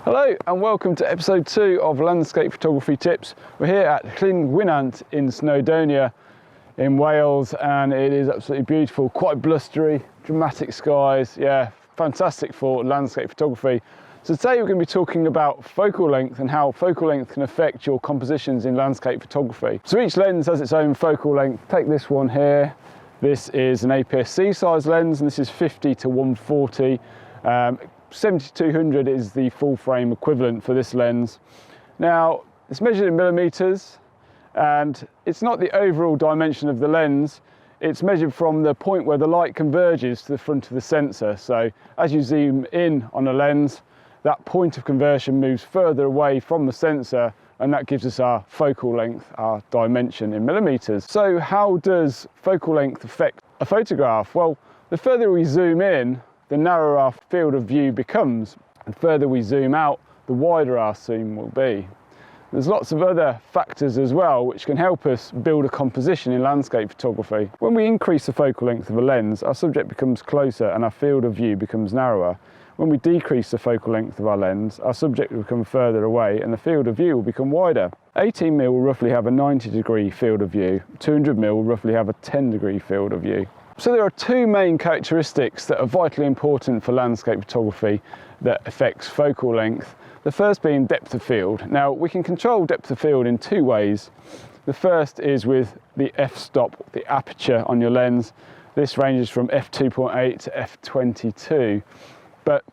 Hello and welcome to episode 2 of Landscape Photography Tips. We're here at Llyn Gwynant in Snowdonia in Wales, and it is absolutely beautiful, quite blustery, dramatic skies, yeah, fantastic for landscape photography. So today we're going to be talking about focal length and how focal length can affect your compositions in landscape photography. So each lens has its own focal length. Take this one here. This is an APS-C size lens and this is 50 to 140. 70-200 is the full frame equivalent for this lens. Now it's measured in millimeters and it's not the overall dimension of the lens, it's measured from the point where the light converges to the front of the sensor. So as you zoom in on a lens, that point of conversion moves further away from the sensor, and that gives us our focal length, our dimension in millimeters. So how does focal length affect a photograph? Well, the further we zoom in, the narrower our field of view becomes, and the further we zoom out, the wider our zoom will be. There's lots of other factors as well which can help us build a composition in landscape photography. When we increase the focal length of a lens, our subject becomes closer and our field of view becomes narrower. When we decrease the focal length of our lens, our subject will become further away and the field of view will become wider. 18mm will roughly have a 90-degree field of view, 200mm will roughly have a 10-degree field of view. So there are two main characteristics that are vitally important for landscape photography that affects focal length. The first being depth of field. Now we can control depth of field in two ways. The first is with the f-stop, the aperture on your lens. This ranges from f2.8 to f22, but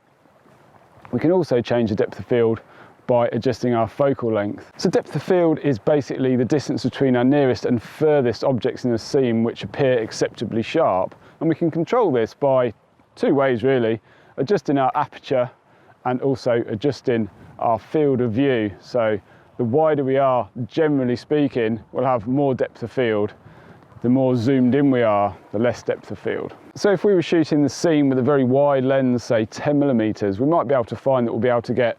we can also change the depth of field by adjusting our focal length. So depth of field is basically the distance between our nearest and furthest objects in a scene which appear acceptably sharp, and we can control this by two ways really: adjusting our aperture and also adjusting our field of view. So the wider we are, generally speaking, we'll have more depth of field. The more zoomed in we are, the less depth of field. So if we were shooting the scene with a very wide lens, say 10mm, we might be able to find that we'll be able to get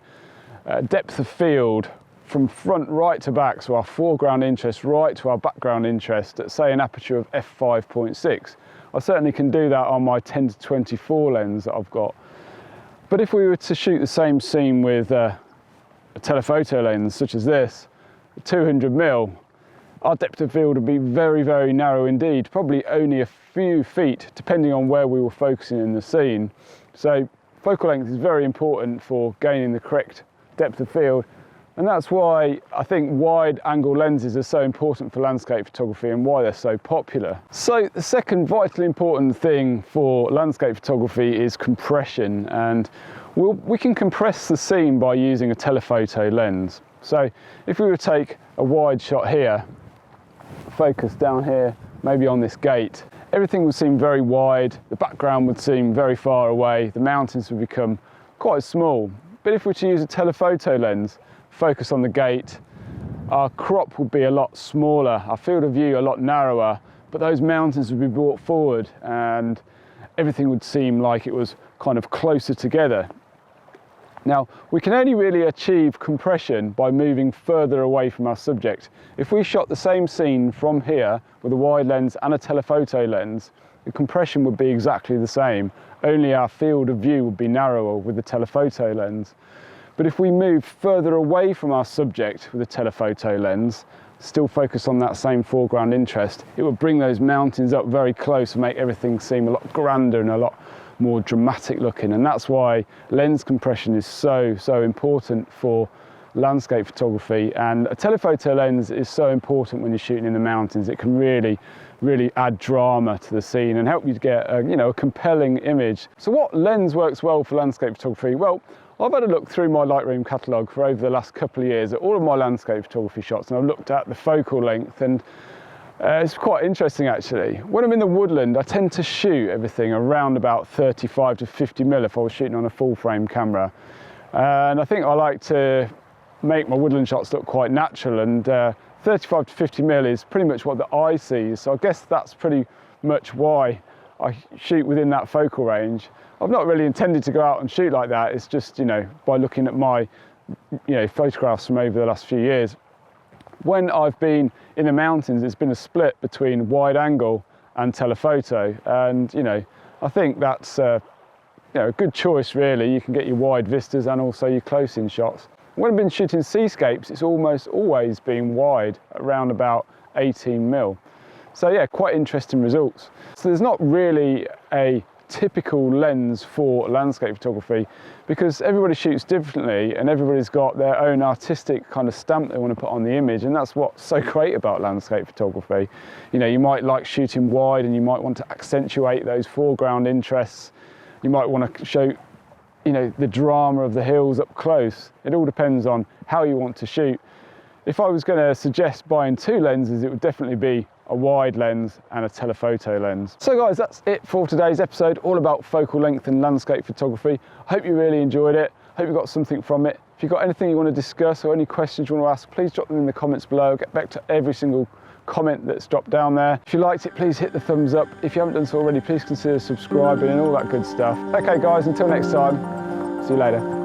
depth of field from front right to back, so our foreground interest right to our background interest at say an aperture of f5.6. I certainly can do that on my 10-24 lens that I've got. But if we were to shoot the same scene with a telephoto lens such as this, 200mm, our depth of field would be very, very narrow indeed, probably only a few feet depending on where we were focusing in the scene. So focal length is very important for gaining the correct depth of field, and that's why I think wide angle lenses are so important for landscape photography and why they're so popular. So the second vitally important thing for landscape photography is compression, and we can compress the scene by using a telephoto lens. So if we were to take a wide shot here, focus down here, maybe on this gate, everything would seem very wide, the background would seem very far away, the mountains would become quite small. But if we were to use a telephoto lens, focus on the gate, our crop would be a lot smaller, our field of view a lot narrower, but those mountains would be brought forward and everything would seem like it was kind of closer together. Now, we can only really achieve compression by moving further away from our subject. If we shot the same scene from here with a wide lens and a telephoto lens, the compression would be exactly the same, only our field of view would be narrower with the telephoto lens. But if we move further away from our subject with a telephoto lens, still focus on that same foreground interest, it would bring those mountains up very close and make everything seem a lot grander and a lot more dramatic looking. And that's why lens compression is so important for landscape photography, and a telephoto lens is so important when you're shooting in the mountains. It can really add drama to the scene and help you to get a compelling image. So what lens works well for landscape photography? Well, I've had a look through my Lightroom catalogue for over the last couple of years at all of my landscape photography shots, and I've looked at the focal length, and it's quite interesting actually. When I'm in the woodland, I tend to shoot everything around about 35 to 50mm if I was shooting on a full frame camera. And I think I like to make my woodland shots look quite natural, and 35 to 50mm is pretty much what the eye sees. So I guess that's pretty much why I shoot within that focal range. I've not really intended to go out and shoot like that. It's just, by looking at my, photographs from over the last few years. When I've been in the mountains, it's been a split between wide angle and telephoto, and I think that's a good choice really. You can get your wide vistas and also your close-in shots. When I've been shooting seascapes, it's almost always been wide, around about 18mm. So yeah, quite interesting results. So there's not really a typical lens for landscape photography because everybody shoots differently and everybody's got their own artistic kind of stamp they want to put on the image, and that's what's so great about landscape photography. You might like shooting wide and you might want to accentuate those foreground interests. You might want to show the drama of the hills up close. It all depends on how you want to shoot. If I was going to suggest buying two lenses, it would definitely be a wide lens and a telephoto lens. So guys, that's it for today's episode, all about focal length and landscape photography. I hope you really enjoyed it. Hope you got something from it. If you've got anything you want to discuss or any questions you want to ask, please drop them in the comments below. I'll get back to every single comment that's dropped down there. If you liked it, please hit the thumbs up. If you haven't done so already, please consider subscribing and all that good stuff. Okay guys, until next time, see you later.